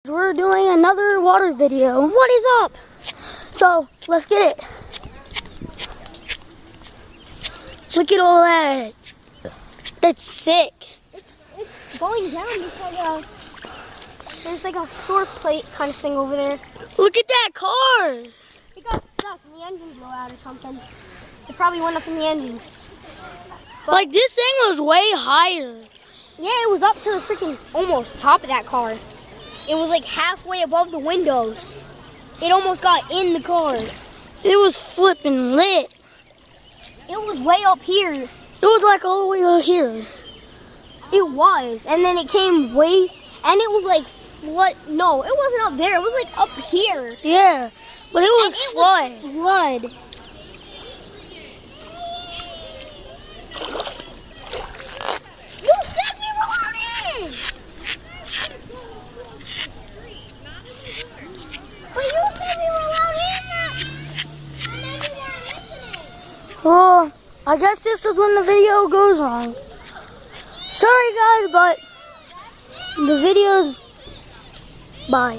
We're doing another water video. What is up? So, let's get it. Look at all that. That's sick. It's going down because there's like a short plate kind of thing over there. Look at that car. It got stuck and the engine blew out or something. It probably went up in the engine. But like this thing was way higher. yeah, it was up to the freaking almost top of that car. It was like halfway above the windows. It almost got in the car. It was flipping lit. It was way up here. It was like all the way up here. It was. And then it came way, and it was like flood. No, it wasn't up there. It was like up here. Yeah, but it was And flood. it was flood. You said we were allowed in! But you said we were allowed in! And then you weren't listening. Well, I guess this is when the video goes wrong. Sorry guys, but the video's bye.